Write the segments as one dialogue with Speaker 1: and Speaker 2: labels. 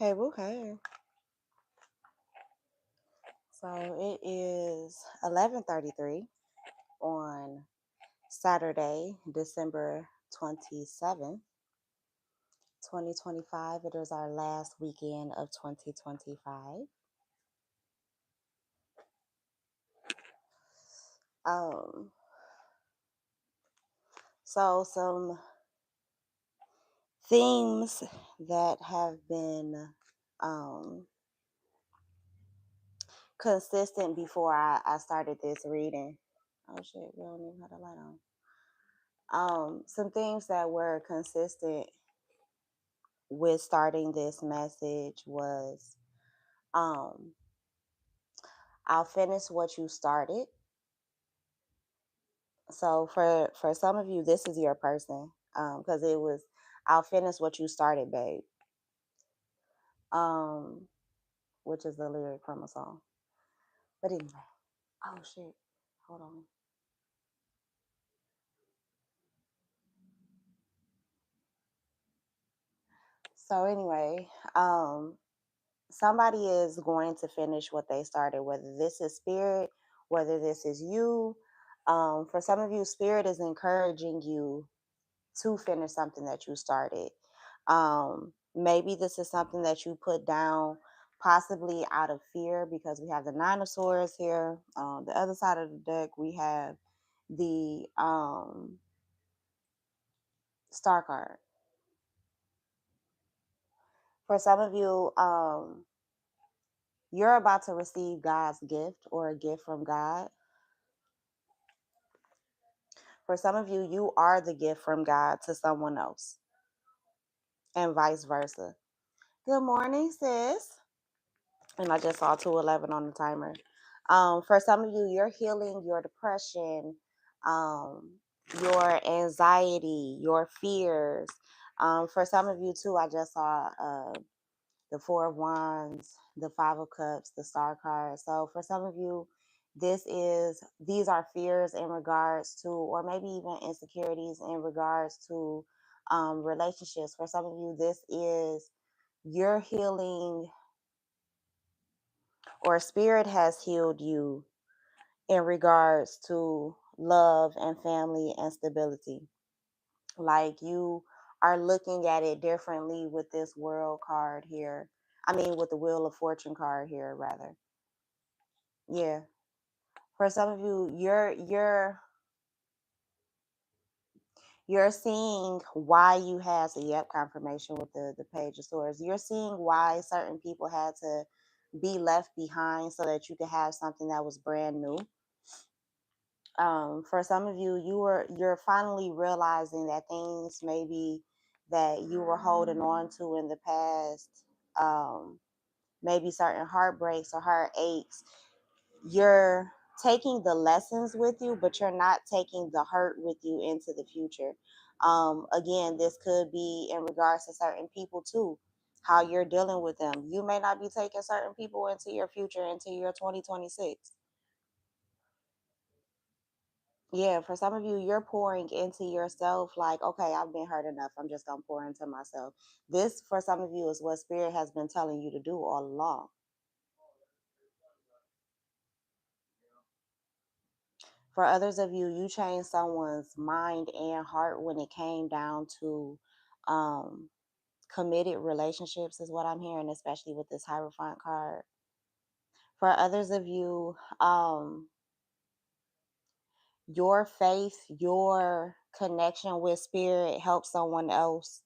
Speaker 1: Hey, boo, hey. So it is 11:33 on Saturday, December 27th, 2025. It is our last weekend of 2025. Um, so some themes that have been um consistent before I started this reading. Oh shit, we don't even have the light on. Some things that were consistent with starting this message was um I'll finish what you started. So for some of you, this is your person, because it was I'll finish what you started, babe. um which is the lyric from a song. But anyway, oh shit, hold on. So anyway, somebody is going to finish what they started, whether this is spirit, whether this is you. For some of you, spirit is encouraging you to finish something that you started. Maybe this is something that you put down possibly out of fear, because we have the Nine of Swords here. The other side of the deck, we have the Star card. For some of you, you're about to receive God's gift or a gift from God. For some of you, you are the gift from God to someone else, and vice versa. Good morning, sis. And I just saw 2:11 on the timer. For some of you, you're healing your depression, um, your anxiety, your fears. For some of you too, I just saw the Four of Wands, the Five of Cups, the Star card. So for some of you, these are fears in regards to, or maybe even insecurities in regards to relationships. For some of you, this is you're healing, or spirit has healed you in regards to love and family and stability. Like you are looking at it differently with this world card here. I mean, with the Wheel of Fortune card here, rather. Yeah. For some of you, you're seeing why you had to, yep, confirmation with the Page of Swords. You're seeing why certain people had to be left behind so that you could have something that was brand new. For some of you, you're finally realizing that things maybe that you were holding on to in the past, um, maybe certain heartbreaks or heartaches, you're taking the lessons with you, but you're not taking the hurt with you into the future. Again, this could be in regards to certain people too, how you're dealing with them. You may not be taking certain people into your future, into your 2026. Yeah, for some of you, you're pouring into yourself, like, okay, I've been hurt enough. I'm just going to pour into myself. This, for some of you, is what Spirit has been telling you to do all along. For others of you, you changed someone's mind and heart when it came down to um, committed relationships, is what I'm hearing, especially with this Hierophant card. For others of you, your faith, your connection with Spirit helps someone else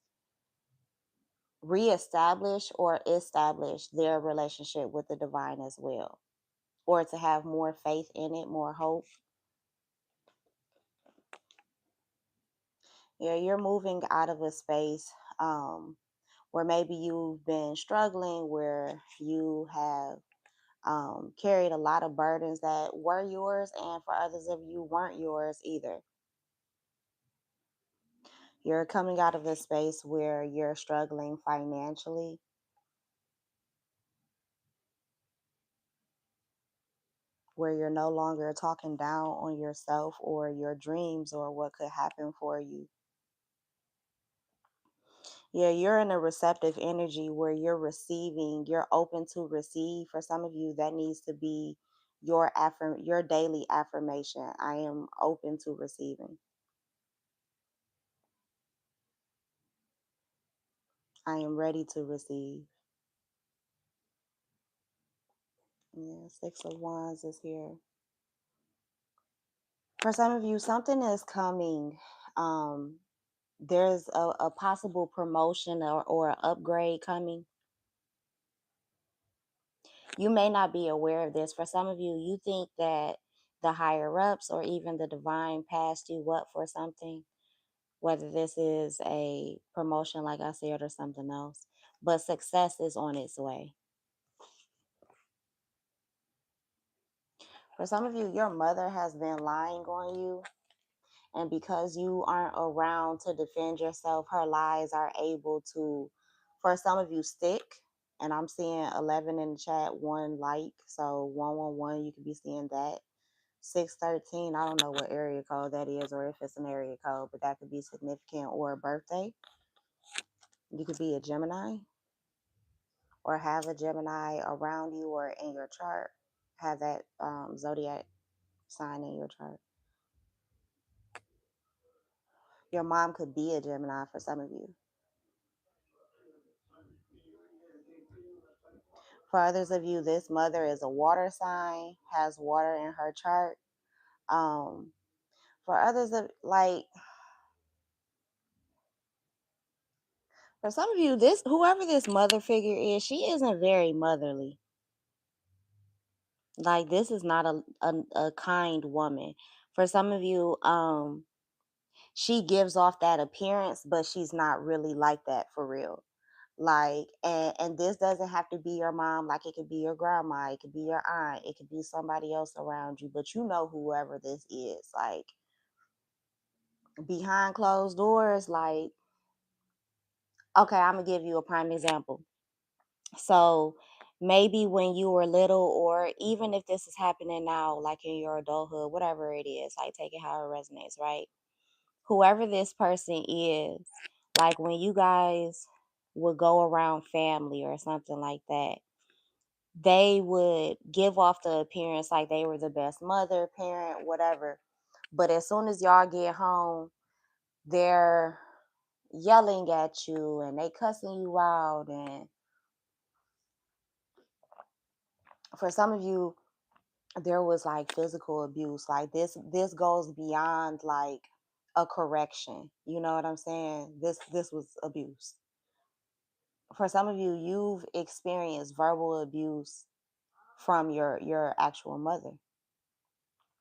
Speaker 1: reestablish or establish their relationship with the divine as well, or to have more faith in it, more hope. Yeah, you're moving out of a space where maybe you've been struggling, where you have carried a lot of burdens that were yours, and for others of you weren't yours either. You're coming out of a space where you're struggling financially, where you're no longer talking down on yourself or your dreams or what could happen for you. Yeah, you're in a receptive energy where you're receiving, you're open to receive. For some of you, that needs to be your daily affirmation. I am open to receiving. I am ready to receive. Yeah, Six of Wands is here. For some of you, something is coming. Um, there's a possible promotion or an upgrade coming. You may not be aware of this. For some of you, you think that the higher ups or even the divine passed you up for something, whether this is a promotion, like I said, or something else. But success is on its way. For some of you, your mother has been lying on you. And because you aren't around to defend yourself, her lies are able to, for some of you, stick. And I'm seeing 11 in the chat, one like. So 111, you could be seeing that. 613, I don't know what area code that is or if it's an area code, but that could be significant or a birthday. You could be a Gemini or have a Gemini around you or in your chart. Have that zodiac sign in your chart. Your mom could be a Gemini for some of you. For others of you, this mother is a water sign, has water in her chart. Um, for others of for some of you, this whoever this mother figure is, she isn't very motherly. Like this is not a kind woman. For some of you, she gives off that appearance, but she's not really like that for real. Like, and this doesn't have to be your mom. Like, it could be your grandma, it could be your aunt, it could be somebody else around you, but you know whoever this is. Like, behind closed doors, like, okay, I'm gonna give you a prime example. So maybe when you were little, or even if this is happening now, like in your adulthood, whatever it is, like take it how it resonates, right? Whoever this person is, like when you guys would go around family or something like that, they would give off the appearance like they were the best mother, parent, whatever. But as soon as y'all get home, they're yelling at you and they cussing you out. And for some of you, there was like physical abuse. Like this goes beyond like a correction. You know what I'm saying? This was abuse. For some of you, you've experienced verbal abuse from your actual mother,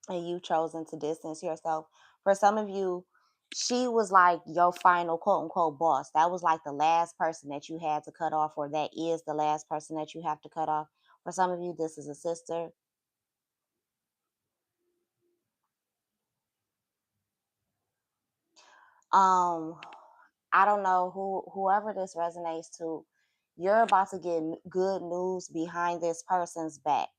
Speaker 1: and you've chosen to distance yourself. For some of you, she was like your final quote unquote boss. That was like the last person that you had to cut off, or that is the last person that you have to cut off. For some of you, this is a sister. um I don't know whoever this resonates to. You're about to get good news behind this person's back.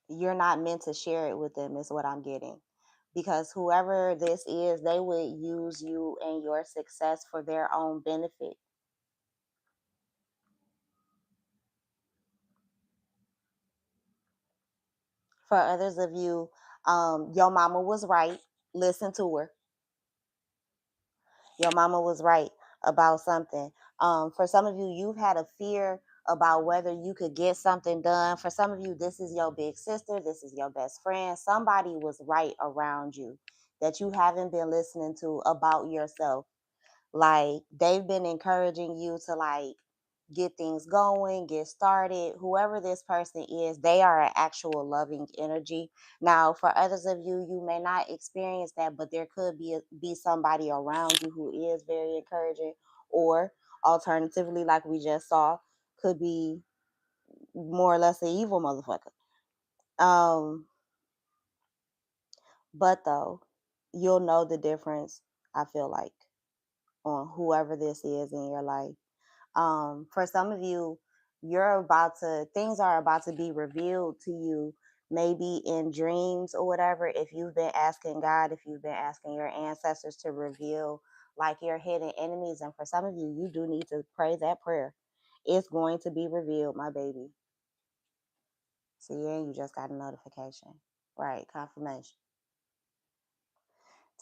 Speaker 1: You're not meant to share it with them, is what I'm getting. Because whoever this is, they would use you and your success for their own benefit. For others of you, your mama was right. Listen to her. Your mama was right about something. For some of you, you've had a fear about whether you could get something done. For some of you, this is your big sister, this is your best friend. Somebody was right around you that you haven't been listening to about yourself. Like they've been encouraging you to like get things going, get started. Whoever this person is, they are an actual loving energy. Now, for others of you, you may not experience that, but there could be somebody around you who is very encouraging, or alternatively, like we just saw, could be more or less an evil motherfucker. Um, but though, you'll know the difference, I feel like, on whoever this is in your life. For some of you, things are about to be revealed to you maybe in dreams or whatever, if you've been asking God, if you've been asking your ancestors to reveal like your hidden enemies, and for some of you, you do need to pray that prayer. It's going to be revealed, my baby. See, yeah, you just got a notification. Right, confirmation.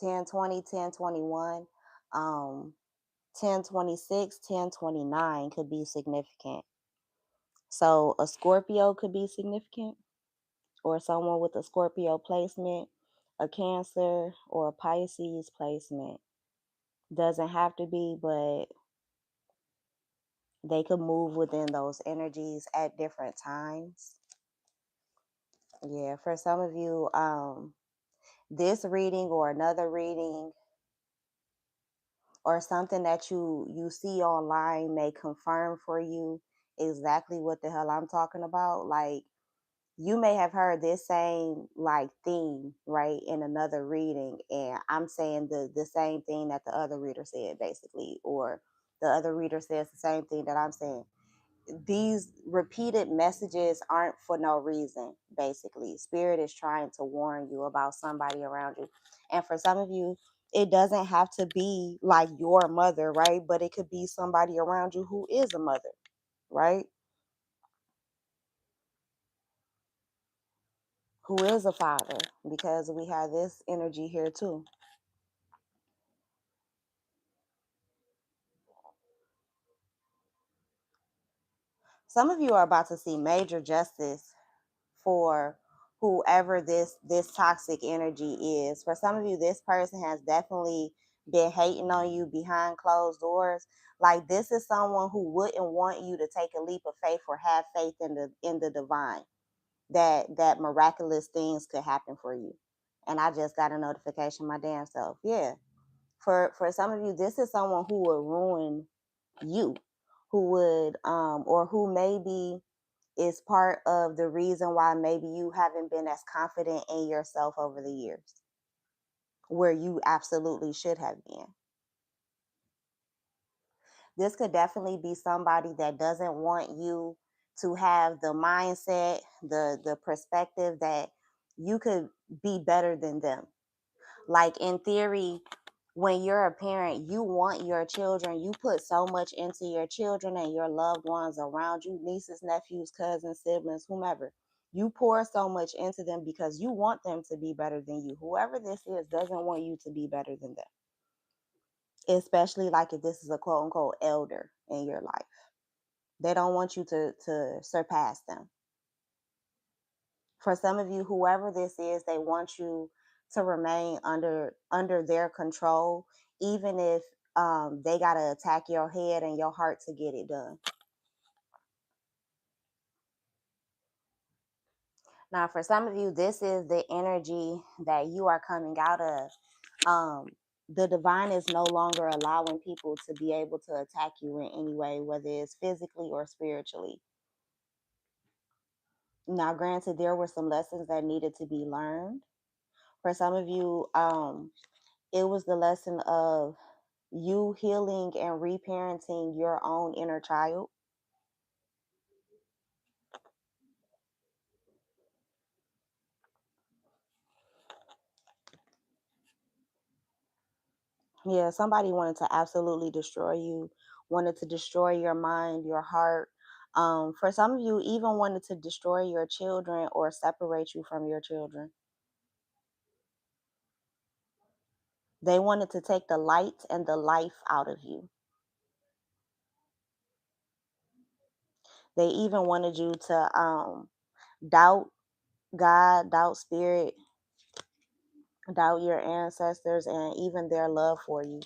Speaker 1: 1020, 1021, 1026, 1029 could be significant. So a Scorpio could be significant, or someone with a Scorpio placement, a Cancer or a Pisces placement. Doesn't have to be, but they could move within those energies at different times. Yeah, for some of you, this reading or another reading or something that you see online may confirm for you exactly what the hell I'm talking about. Like, you may have heard this same like theme right in another reading, and I'm saying the same thing that the other reader said, basically, or the other reader says the same thing that I'm saying. These repeated messages aren't for no reason. Basically, spirit is trying to warn you about somebody around you. And for some of you, it doesn't have to be like your mother, right? But it could be somebody around you who is a mother, right? Who is a father, because we have this energy here too. Some of you are about to see major justice for whoever this toxic energy is. For some of you, this person has definitely been hating on you behind closed doors. Like, this is someone who wouldn't want you to take a leap of faith or have faith in the divine, that miraculous things could happen for you. And I just got a notification my damn self. Yeah. For some of you, this is someone who would ruin you, who would or who maybe is part of the reason why maybe you haven't been as confident in yourself over the years, where you absolutely should have been. This could definitely be somebody that doesn't want you to have the mindset, the perspective that you could be better than them. Like, in theory, when you're a parent, you want your children, you put so much into your children and your loved ones around you, nieces, nephews, cousins, siblings, whomever. You pour so much into them because you want them to be better than you. Whoever this is doesn't want you to be better than them, especially like if this is a quote unquote elder in your life. They don't want you to surpass them. For some of you, whoever this is, they want you to remain under their control, even if they gotta attack your head and your heart to get it done. Now, for some of you, this is the energy that you are coming out of. The divine is no longer allowing people to be able to attack you in any way, whether it's physically or spiritually. Now, granted, there were some lessons that needed to be learned. For some of you, it was the lesson of you healing and reparenting your own inner child. Yeah, somebody wanted to absolutely destroy you, wanted to destroy your mind, your heart. For some of you, even wanted to destroy your children or separate you from your children. They wanted to take the light and the life out of you. They even wanted you to doubt God, doubt spirit, doubt your ancestors, and even their love for you.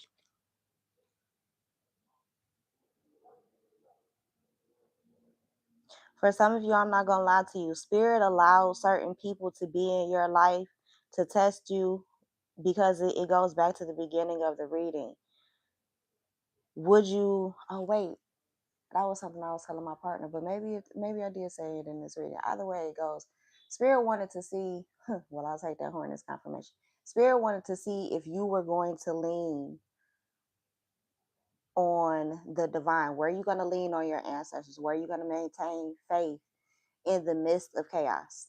Speaker 1: For some of you, I'm not going to lie to you. Spirit allows certain people to be in your life to test you, because it goes back to the beginning of the reading. Would you, oh, wait, that was something I was telling my partner, but maybe I did say it in this reading. Either way it goes. Spirit wanted to see, well, I'll take that horn as confirmation. Spirit wanted to see if you were going to lean on the divine. Were you going to lean on your ancestors? Were you going to maintain faith in the midst of chaos?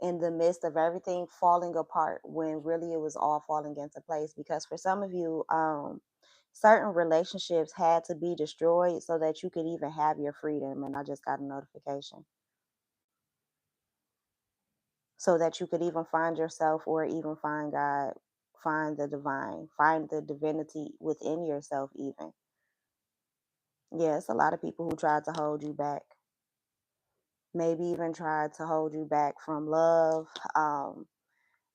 Speaker 1: in the midst of everything falling apart when really it was all falling into place. Because for some of you, certain relationships had to be destroyed so that you could even have your freedom. And I just got a notification. So that you could even find yourself or even find God, find the divine, find the divinity within yourself, even. Yeah, it's a lot of people who tried to hold you back, maybe even tried to hold you back from love,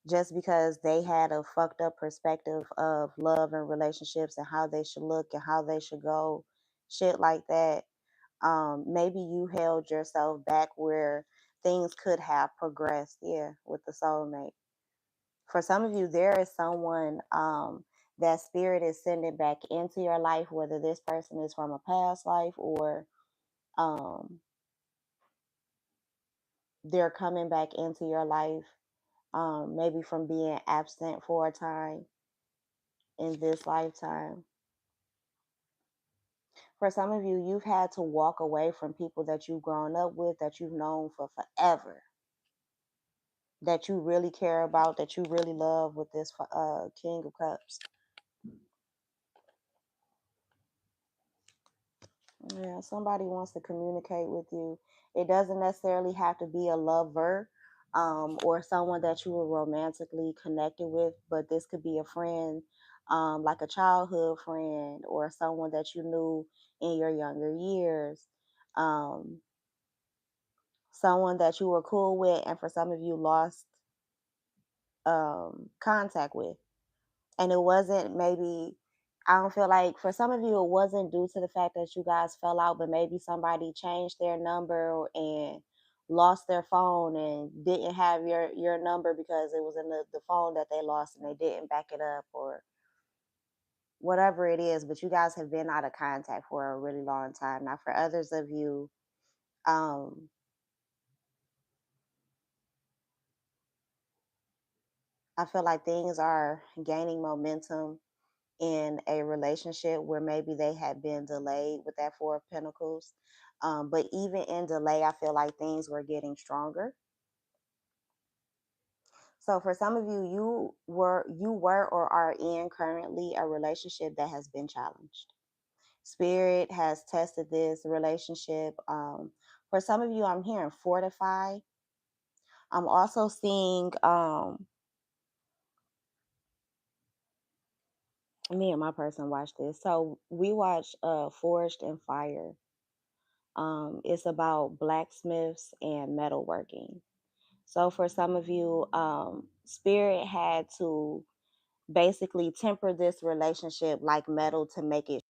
Speaker 1: just because they had a fucked up perspective of love and relationships and how they should look and how they should go, shit like that. Maybe you held yourself back where things could have progressed, yeah, with the soulmate. For some of you, there is someone that spirit is sending back into your life, whether this person is from a past life or um, they're coming back into your life, maybe from being absent for a time in this lifetime. For some of you, you've had to walk away from people that you've grown up with, that you've known for forever, that you really care about, that you really love with this King of Cups. Yeah, somebody wants to communicate with you. It doesn't necessarily have to be a lover or someone that you were romantically connected with, but this could be a friend, like a childhood friend or someone that you knew in your younger years, um, someone that you were cool with, and for some of you lost contact with. And it wasn't, maybe, I don't feel like, for some of you it wasn't due to the fact that you guys fell out, but maybe somebody changed their number and lost their phone and didn't have your number because it was in the phone that they lost and they didn't back it up or whatever it is. But you guys have been out of contact for a really long time. Now for others of you, um I feel like things are gaining momentum in a relationship where maybe they had been delayed with that Four of Pentacles. But even in delay, I feel like things were getting stronger. So for some of you, you were or are in currently a relationship that has been challenged. Spirit has tested this relationship. For some of you, I'm hearing fortify. I'm also seeing me and my person watched this. So we watched Forged in Fire. It's about blacksmiths and metalworking. So for some of you, Spirit had to basically temper this relationship like metal to make it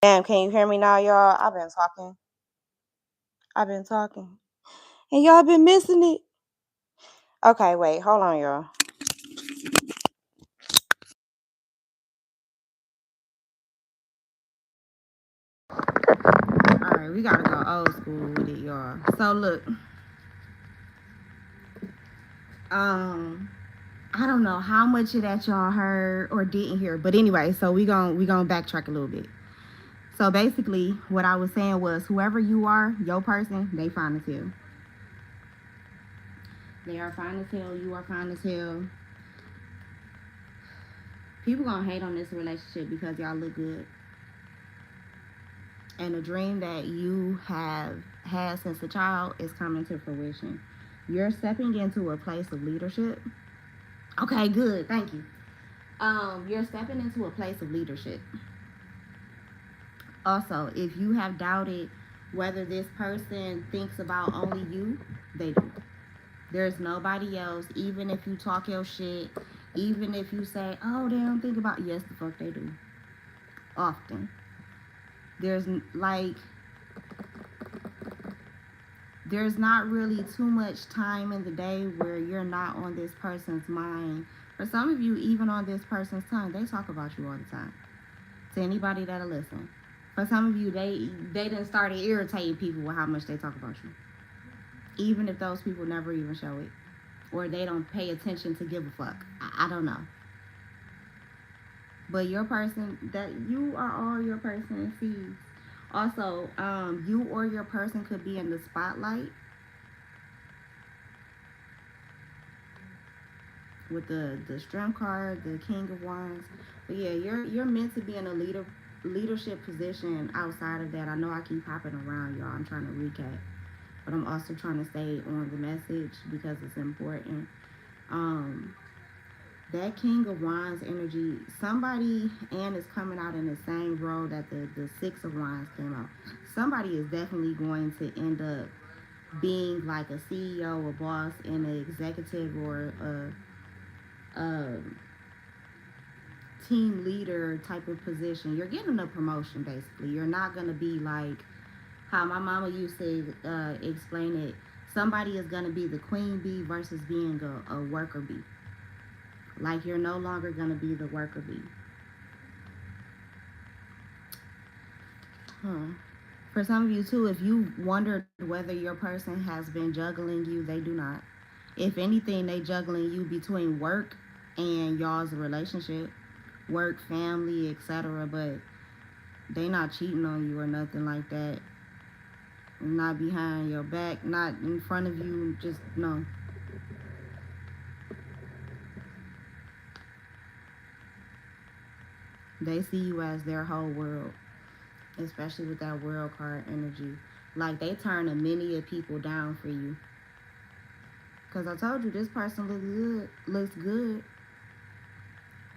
Speaker 1: Damn, can you hear me now, y'all? I've been talking. And y'all been missing it. Okay, wait, hold on, y'all. Alright, we gotta go old school with it, y'all. So look. I don't know how much of that y'all heard or didn't hear. But anyway, so we gonna backtrack a little bit. So basically, what I was saying was, whoever you are, your person, they fine as hell. They are fine as hell. You are fine as hell. People gonna hate on this relationship because y'all look good. And the dream that you have had since a child is coming to fruition. You're stepping into a place of leadership. Okay, good. Thank you. You're stepping into a place of leadership. Also, if you have doubted whether this person thinks about only you, they do. There's nobody else. Even if you talk your shit, even if you say, oh, they don't think about, yes, the fuck they do. Often. There's not really too much time in the day where you're not on this person's mind. For some of you, even on this person's tongue, they talk about you all the time. To anybody that'll listen. For some of you, they done started irritating people with how much they talk about you. Even if those people never even show it. Or they don't pay attention to give a fuck. I don't know. But your person, that you are all your person sees. Also, you or your person could be in the spotlight with the strength card, the King of Wands. But yeah, you're meant to be in a leadership position. Outside of that, I know I keep hopping around, y'all. I'm trying to recap, but I'm also trying to stay on the message because it's important. That King of Wands energy, somebody, and is coming out in the same role that the Six of Wands came out. Somebody is definitely going to end up being like a CEO, a boss, in an executive or a team leader type of position. You're getting a promotion, basically. You're not going to be like how my mama used to explain it. Somebody is going to be the queen bee versus being a worker bee. Like, you're no longer going to be the worker bee. For some of you, too, if you wondered whether your person has been juggling you, they do not. If anything, they juggling you between work and y'all's relationship. Work, family, etc. But they not cheating on you or nothing like that. Not behind your back, not in front of you, just no. They see you as their whole world, especially with that world card energy. Like, they turn a many of people down for you. Because I told you, this person looks good.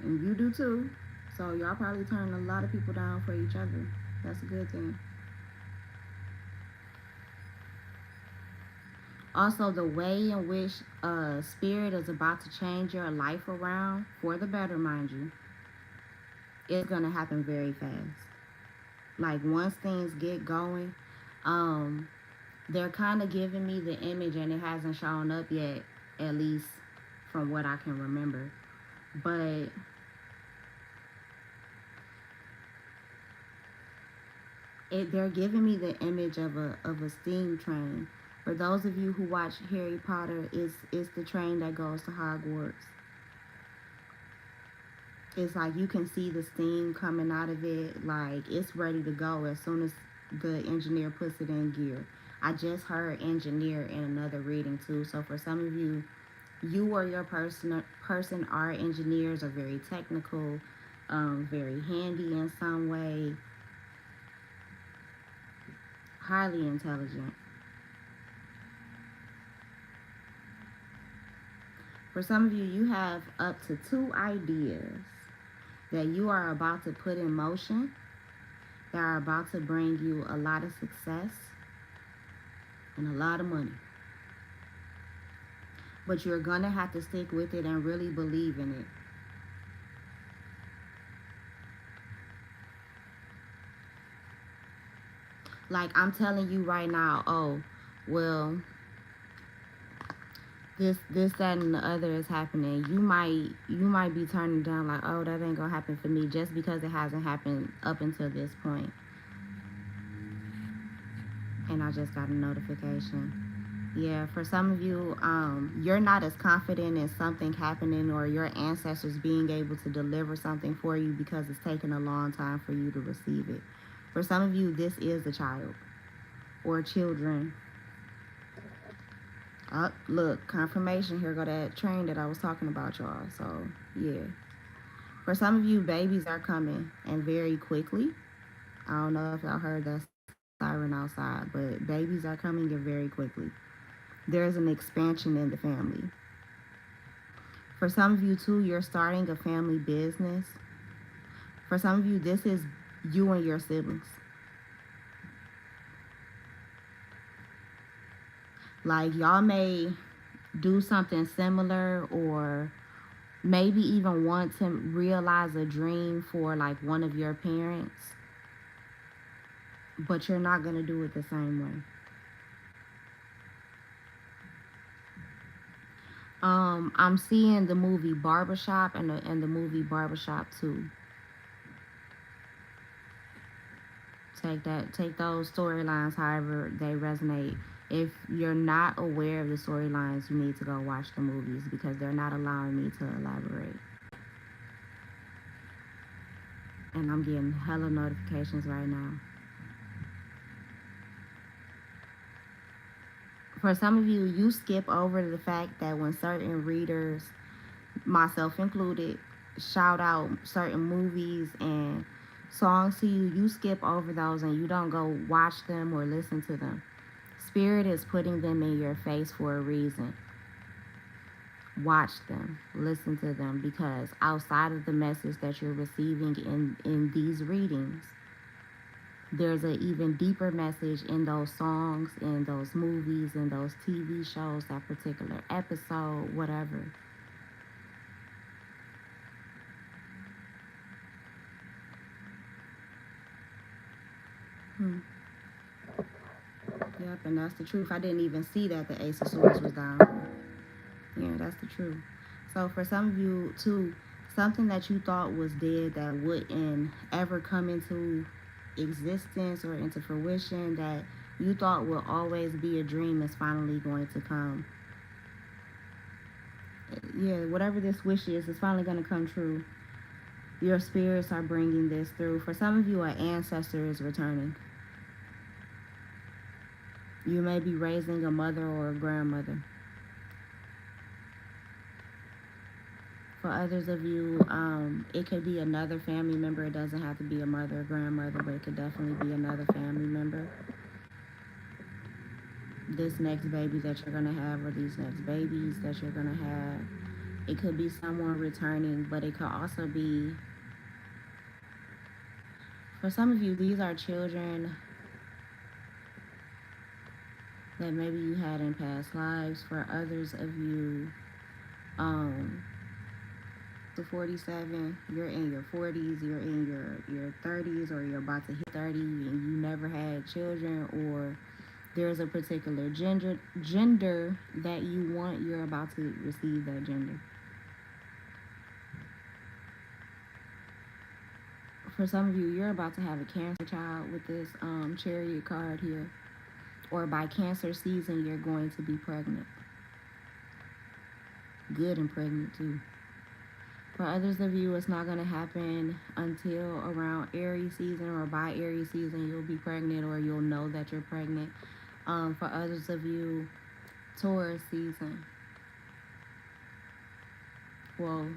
Speaker 1: And you do too. So y'all probably turn a lot of people down for each other. That's a good thing. Also, the way in which Spirit is about to change your life around, for the better, mind you, it's going to happen very fast. Like, once things get going, they're kind of giving me the image, and it hasn't shown up yet, at least from what I can remember. But they're giving me the image of a steam train. For those of you who watch Harry Potter, it's the train that goes to Hogwarts. It's like you can see the steam coming out of it. Like, it's ready to go as soon as the engineer puts it in gear. I just heard engineer in another reading too. So for some of you, you or your person are engineers, are very technical, very handy in some way, highly intelligent. For some of you, you have up to 2 ideas that you are about to put in motion that are about to bring you a lot of success and a lot of money. But you're going to have to stick with it and really believe in Like, I'm telling you right now, oh, well, this, that, and the other is happening. You might be turning down like, oh, that ain't gonna happen for me just because it hasn't happened up until this point. And I just got a notification. Yeah, for some of you, you're not as confident in something happening or your ancestors being able to deliver something for you because it's taken a long time for you to receive it. For some of you, this is a child or children. Oh, look, confirmation. Here go that train that I was talking about, y'all. So, yeah. For some of you, babies are coming and very quickly. I don't know if y'all heard that siren outside, but babies are coming and very quickly. There's an expansion in the family. For some of you, too, you're starting a family business. For some of you, this is you and your siblings. Like, y'all may do something similar or maybe even want to realize a dream for like one of your parents, but you're not going to do it the same way. I'm seeing the movie Barbershop and the movie Barbershop 2. Take those storylines however they resonate. If you're not aware of the storylines, you need to go watch the movies because they're not allowing me to elaborate. And I'm getting hella notifications right now. For some of you, you skip over the fact that when certain readers, myself included, shout out certain movies and songs to you, you skip over those and you don't go watch them or listen to them. Spirit is putting them in your face for a reason. Watch them, listen to them, because outside of the message that you're receiving in these readings, there's an even deeper message in those songs, in those movies, in those TV shows, that particular episode, whatever. Yep, and that's the truth. I didn't even see that the Ace of Swords was down. Yeah, that's the truth. So for some of you too, something that you thought was dead that wouldn't ever come into existence or into fruition, that you thought will always be a dream, is finally going to come. Yeah, whatever this wish is, it's finally going to come true. Your spirits are bringing this through. For some of you, an ancestor is returning. You may be raising a mother or a grandmother. For others of you, it could be another family member. It doesn't have to be a mother or grandmother, but it could definitely be another family member. This next baby that you're going to have, or these next babies that you're going to have, it could be someone returning, but it could also be, for some of you, these are children that maybe you had in past lives. For others of you, the 47, you're in your 40s, you're in your 30s, or you're about to hit 30 and you never had children, or there's a particular gender that you want, you're about to receive that gender. For some of you, you're about to have a cancer child with this chariot card here, or by cancer season, you're going to be pregnant. Good and pregnant too. For others of you, it's not going to happen until around Aries season, or by Aries season, you'll be pregnant or you'll know that you're pregnant. For others of you, Taurus season. Well,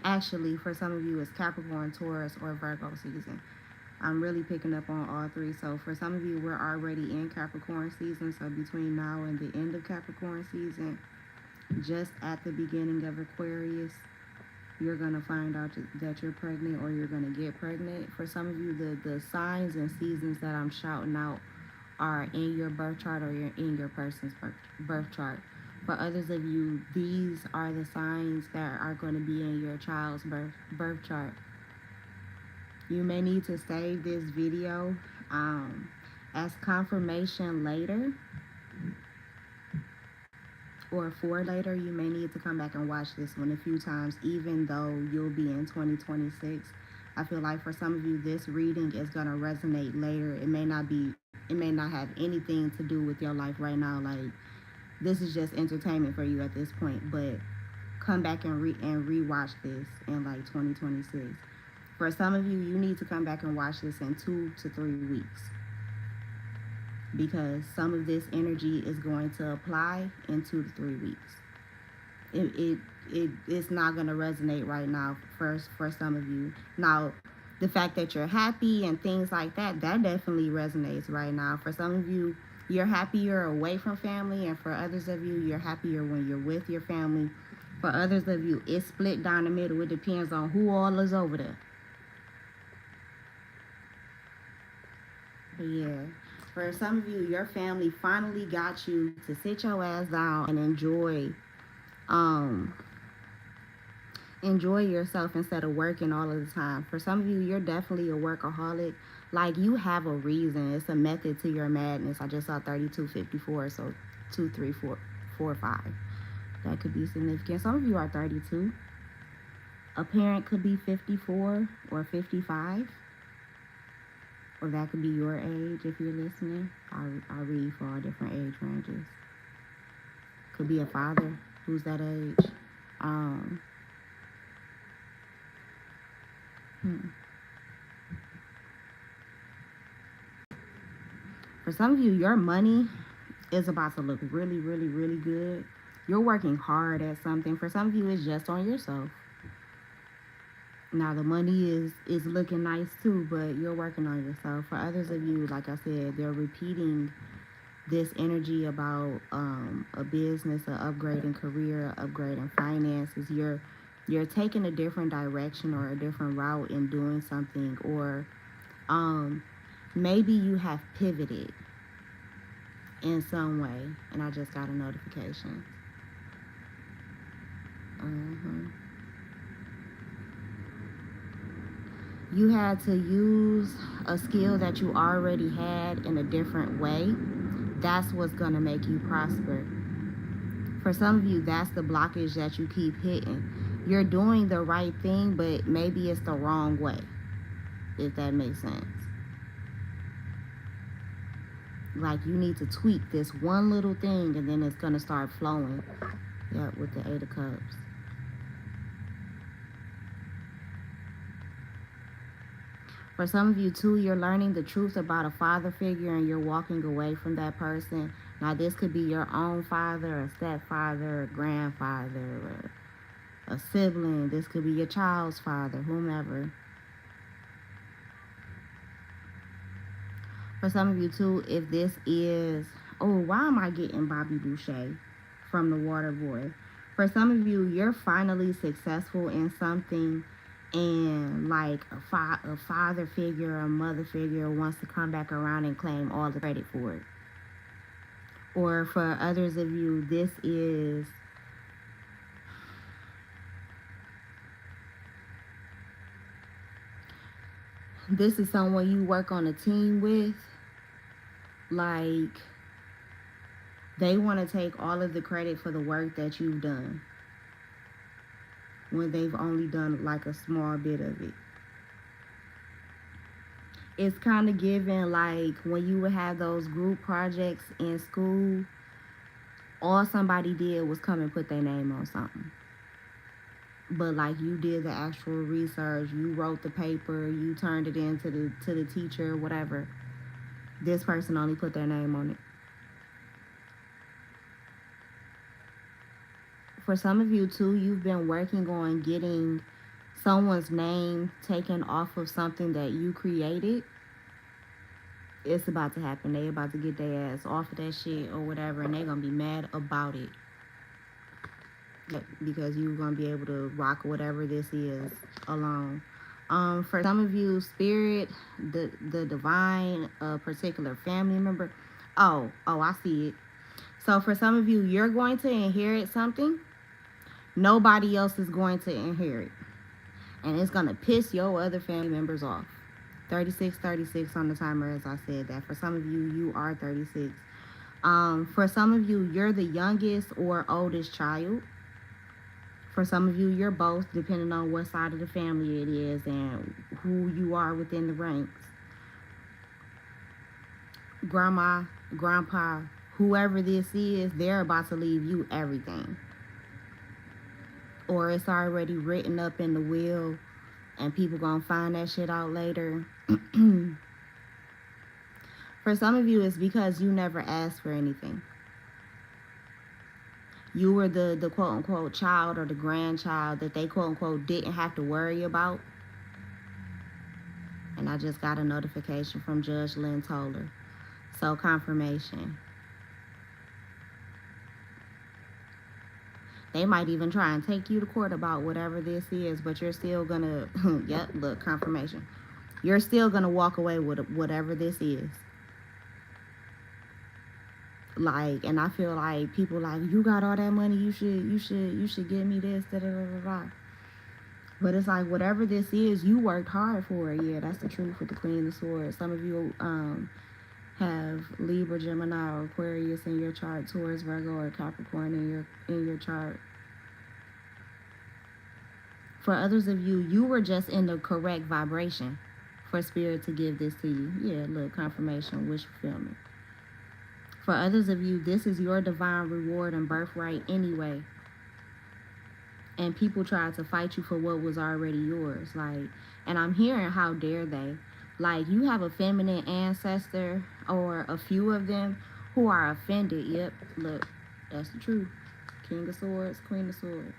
Speaker 1: actually, for some of you, it's Capricorn, Taurus, or Virgo season. I'm really picking up on all three. So for some of you, we're already in Capricorn season. So between now and the end of Capricorn season, just at the beginning of Aquarius, you're going to find out that you're pregnant, or you're going to get pregnant. For some of you, the signs and seasons that I'm shouting out are in your birth chart, or in your person's birth chart. For others of you, these are the signs that are going to be in your child's birth chart. You may need to save this video As confirmation later or for later, you may need to come back and watch this one a few times, even though you'll be in 2026. I feel like for some of you, this reading is going to resonate later. It may not have anything to do with your life right now. Like, this is just entertainment for you at this point, but come back and rewatch this in like 2026. For some of you, you need to come back and watch this in 2 to 3 weeks, because some of this energy is going to apply in 2 to 3 weeks. It's not going to resonate right now for some of you. Now, the fact that you're happy and things like that definitely resonates right now. For some of you, you're happier away from family, and for others of you, you're happier when you're with your family. For others of you, it's split down the middle. It depends on who all is over there. But yeah, for some of you, your family finally got you to sit your ass down and enjoy yourself instead of working all of the time. For some of you, you're definitely a workaholic. Like, you have a reason. It's a method to your madness. I just saw 3254, so 2, 3, 4, 4, 5. That could be significant. Some of you are 32. A parent could be 54 or 55. Or that could be your age if you're listening. I read for all different age ranges. Could be a father who's that age. For some of you, your money is about to look really, really, really good. You're working hard at something. For some of you, it's just on yourself. Now, the money is looking nice too, but you're working on yourself. For others of you, like I said, they're repeating this energy about a business, an upgrading career, upgrading finances. You're taking a different direction or a different route in doing something, or maybe you have pivoted in some way, and I just got a notification. You had to use a skill that you already had in a different way. That's what's going to make you prosper. For some of you, that's the blockage that you keep hitting. You're doing the right thing, but maybe it's the wrong way, if that makes sense. Like, you need to tweak this one little thing, and then it's going to start flowing. Yeah, with the 8 of Cups. For some of you too, you're learning the truth about a father figure, and you're walking away from that person. Now, this could be your own father, a stepfather, a grandfather, or a sibling. This could be your child's father, whomever. For some of you too, if this is, why am I getting Bobby Boucher from the Water Boy? For some of you, you're finally successful in something, and like a father figure, a mother figure wants to come back around and claim all the credit for it. Or for others of you, this is someone you work on a team with. Like, they want to take all of the credit for the work that you've done, when they've only done like a small bit of it. It's kind of given like when you would have those group projects in school, all somebody did was come and put their name on something. But like, you did the actual research, you wrote the paper, you turned it in to the teacher, whatever. This person only put their name on it. For some of you too, you've been working on getting someone's name taken off of something that you created. It's about to happen. They about to get their ass off of that shit or whatever, and they gonna be mad about it. Because you're gonna be able to rock whatever this is alone. For some of you, spirit, the divine, a particular family member. Oh, I see it. So for some of you, you're going to inherit something nobody else is going to inherit, and it's gonna piss your other family members off. 36, 36 on the timer, as I said that. For some of you, you are 36. For some of you, you're the youngest or oldest child. For some of you, you're both, depending on what side of the family it is and who you are within the ranks. Grandma, grandpa, whoever this is, they're about to leave you everything. Or it's already written up in the will and people gonna find that shit out later. For some of you, it's because you never asked for anything. You were the quote unquote child or the grandchild that they quote unquote didn't have to worry about. And I just got a notification from Judge Lynn Toller. So confirmation. They might even try and take you to court about whatever this is, but you're still gonna, yep, look, confirmation. You're still gonna walk away with whatever this is. Like, and I feel like people like, you got all that money, you should give me this, da da da da da. But it's like, whatever this is, you worked hard for it. Yeah, that's the truth with the Queen of Swords. Some of you have Libra, Gemini, or Aquarius in your chart, Taurus, Virgo, or Capricorn in your chart. For others of you, you were just in the correct vibration for Spirit to give this to you. Yeah, look, confirmation, wish fulfillment. For others of you, this is your divine reward and birthright anyway. And people tried to fight you for what was already yours. Like, and I'm hearing, how dare they? Like, you have a feminine ancestor or a few of them who are offended. Yep, look, that's the truth. King of Swords, Queen of Swords.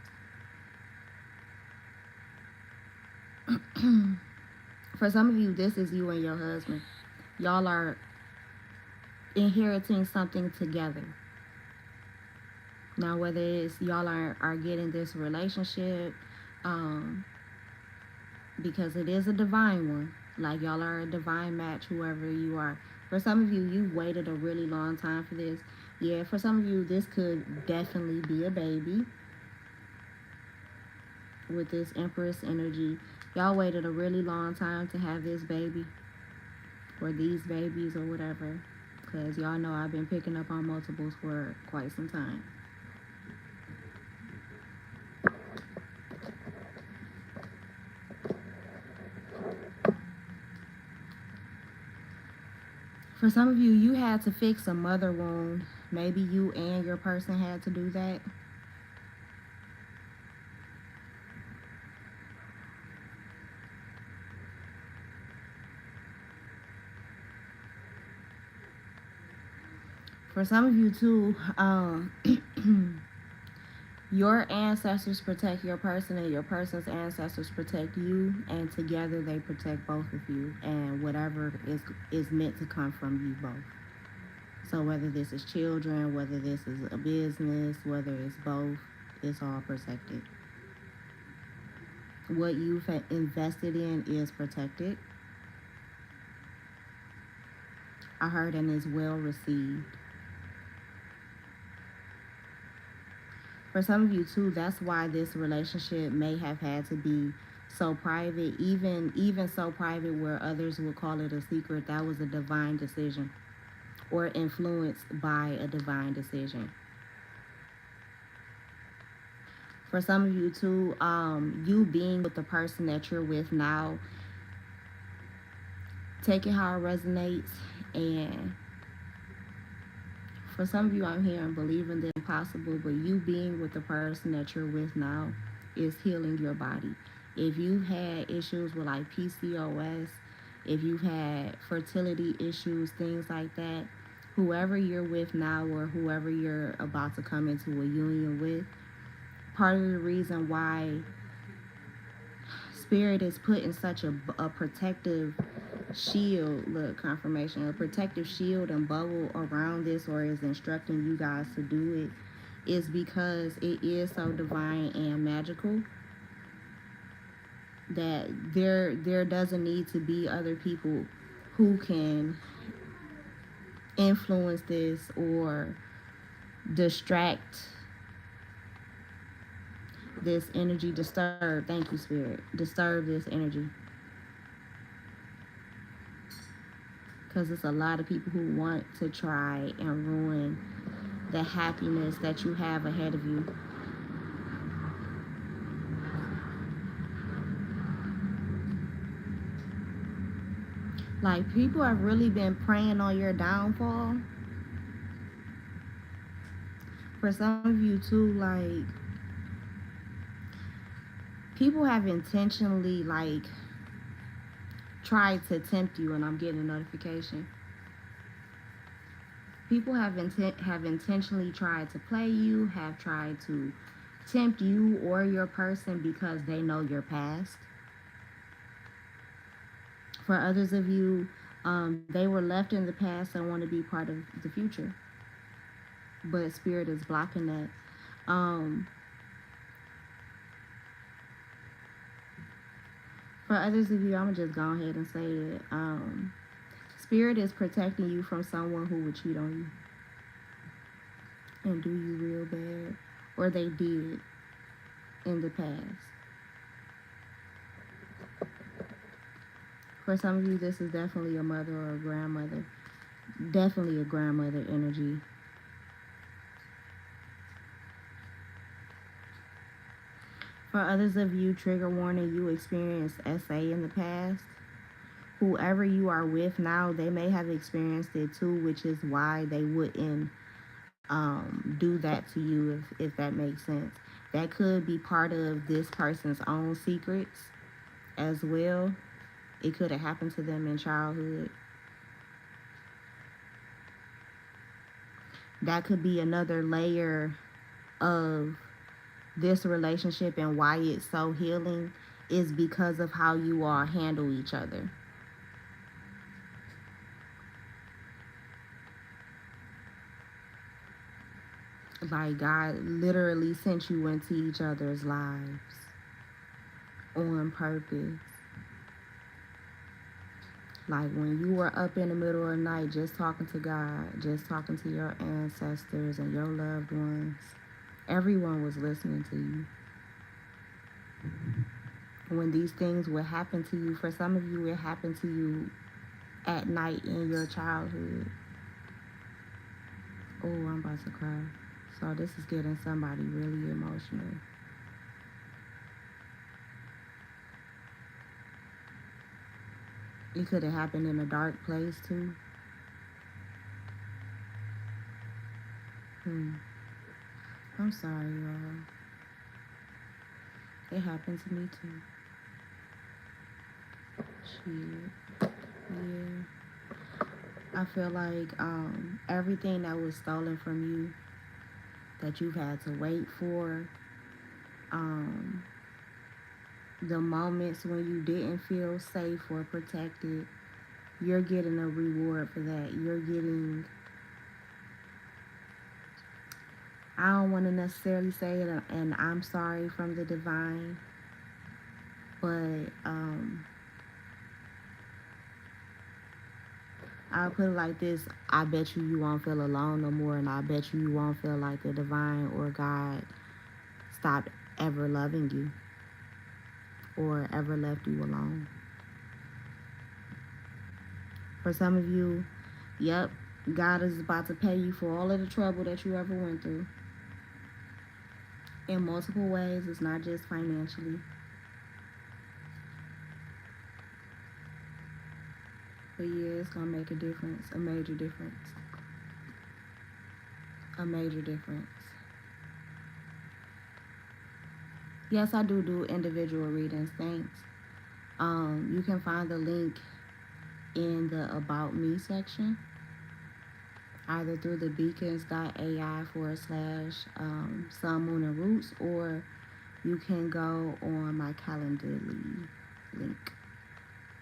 Speaker 1: For some of you, this is you and your husband. Y'all are inheriting something together. Now, whether it's y'all are getting this relationship, because it is a divine one. Like, y'all are a divine match, whoever you are. For some of you, you've waited a really long time for this. Yeah, for some of you, this could definitely be a baby. With this Empress energy, y'all waited a really long time to have this baby. Or these babies or whatever. Because y'all know I've been picking up on multiples for quite some time. For some of you, you had to fix a mother wound. Maybe you and your person had to do that. For some of you too, your ancestors protect your person and your person's ancestors protect you, and together they protect both of you and whatever is meant to come from you both. So whether this is children, whether this is a business, whether it's both, it's all protected. What you've invested in is protected. I heard, and is well received. For some of you too, that's why this relationship may have had to be so private, even so private where others would call it a secret. That was a divine decision, or influenced by a divine decision. For some of you too, you being with the person that you're with now, take it how it resonates. And for some of you, I'm hearing believing the impossible, but you being with the person that you're with now is healing your body. If you've had issues with like PCOS, if you've had fertility issues, things like that, whoever you're with now or whoever you're about to come into a union with, part of the reason why Spirit is putting such a protective shield, look, confirmation, a protective shield and bubble around this, or is instructing you guys to do it, is because it is so divine and magical that there doesn't need to be other people who can influence this or distract this energy, disturb, thank you Spirit, disturb this energy. Because it's a lot of people who want to try and ruin the happiness that you have ahead of you. Like, people have really been preying on your downfall. For some of you, too, like, people have intentionally, like, tried to tempt you, and I'm getting a notification. People have intentionally tried to play you, have tried to tempt you or your person because they know your past. For others of you, they were left in the past and want to be part of the future, but spirit is blocking that. For others of you, I'm gonna just go ahead and say it. Spirit is protecting you from someone who would cheat on you and do you real bad, or they did in the past. For some of you, this is definitely a mother or a grandmother. Definitely a grandmother energy. For others of you, trigger warning, you experienced SA in the past. Whoever you are with now, they may have experienced it too, which is why they wouldn't do that to you, if that makes sense. That could be part of this person's own secrets as well. It could have happened to them in childhood. That could be another layer of this relationship, and why it's so healing is because of how you all handle each other. Like, God literally sent you into each other's lives on purpose. Like, when you were up in the middle of the night just talking to God, just talking to your ancestors and your loved ones, everyone was listening to you. When these things would happen to you, for some of you, it happened to you at night in your childhood. Oh, I'm about to cry. So this is getting somebody really emotional. It could have happened in a dark place too. I'm sorry, y'all. It happened to me too. Shit. Yeah. I feel like everything that was stolen from you, that you've had to wait for, the moments when you didn't feel safe or protected, you're getting a reward for that. You're getting, I don't want to necessarily say it, and I'm sorry from the divine, but I'll put it like this: I bet you won't feel alone no more, and I bet you won't feel like the divine or God stopped ever loving you or ever left you alone. For some of you, yep, God is about to pay you for all of the trouble that you ever went through. In multiple ways, it's not just financially. But yeah, it's gonna make a difference, a major difference. A major difference. Yes, I do individual readings, thanks. You can find the link in the About Me section, either through the beacons.ai/sun, moon, and roots, or you can go on my Calendly link,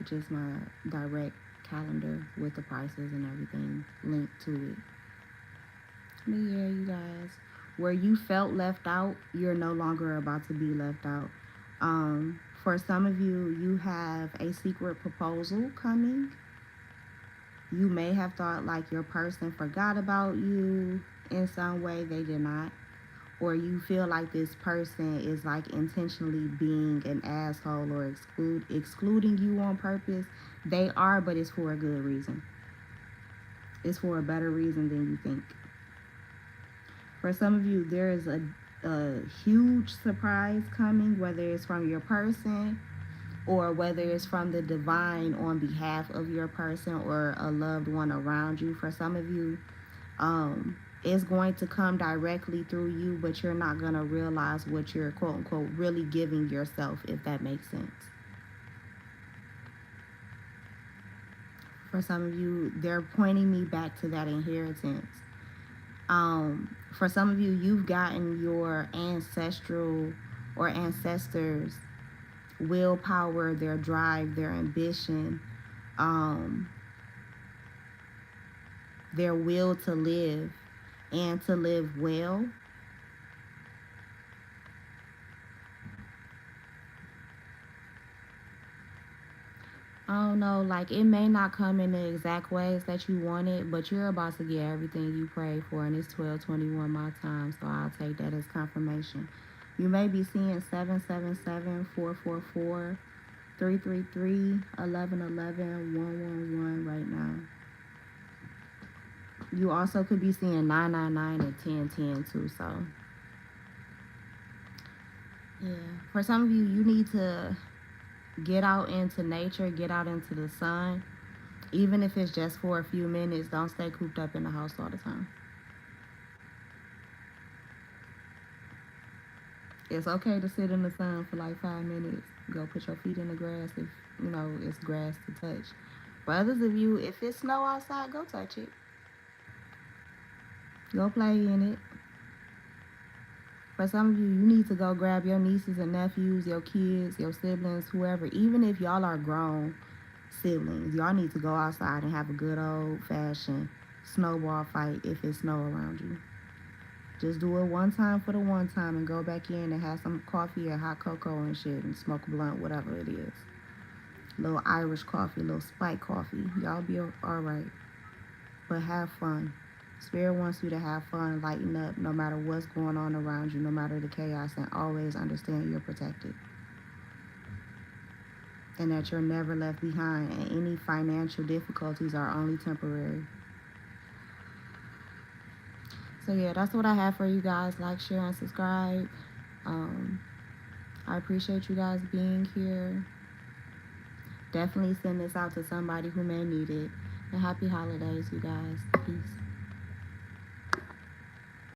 Speaker 1: which is my direct calendar with the prices and everything linked to it. But yeah, you guys, where you felt left out, you're no longer about to be left out. For some of you, you have a secret proposal coming. You may have thought like your person forgot about you in some way. They did not. Or you feel like this person is like intentionally being an asshole or excluding you on purpose. They are, but it's for a good reason. It's for a better reason than you think. For some of you, there is a huge surprise coming, whether it's from your person or whether it's from the divine on behalf of your person or a loved one around you. For some of you, it's going to come directly through you, but you're not going to realize what you're quote unquote really giving yourself, if that makes sense. For some of you, they're pointing me back to that inheritance. For some of you, you've gotten your ancestral or ancestors' willpower, their drive, their ambition, their will to live and to live well. I don't know, like it may not come in the exact ways that you want it, but you're about to get everything you prayed for, and it's 12:21 my time, so I'll take that as confirmation. You may be seeing 777, 444, 333, 1111, 111 right now. You also could be seeing 999 and 1010 too, so yeah. For some of you, you need to get out into nature, get out into the sun. Even if it's just for a few minutes, don't stay cooped up in the house all the time. It's okay to sit in the sun for like 5 minutes. Go put your feet in the grass if you know it's grass to touch. For others of you, if it's snow outside, go touch it. Go play in it. For some of you, you need to go grab your nieces and nephews, your kids, your siblings, whoever. Even if y'all are grown siblings, y'all need to go outside and have a good old-fashioned snowball fight if it's snow around you. Just do it one time for the one time and go back in and have some coffee or hot cocoa and shit and smoke a blunt, whatever it is. Little Irish coffee, little spike coffee. Y'all be alright. But have fun. Spirit wants you to have fun, lighten up, no matter what's going on around you, no matter the chaos, and always understand you're protected. And that you're never left behind, and any financial difficulties are only temporary. So yeah, that's what I have for you guys. Like, share, and subscribe. I appreciate you guys being here. Definitely send this out to somebody who may need it. And happy holidays, you guys. Peace.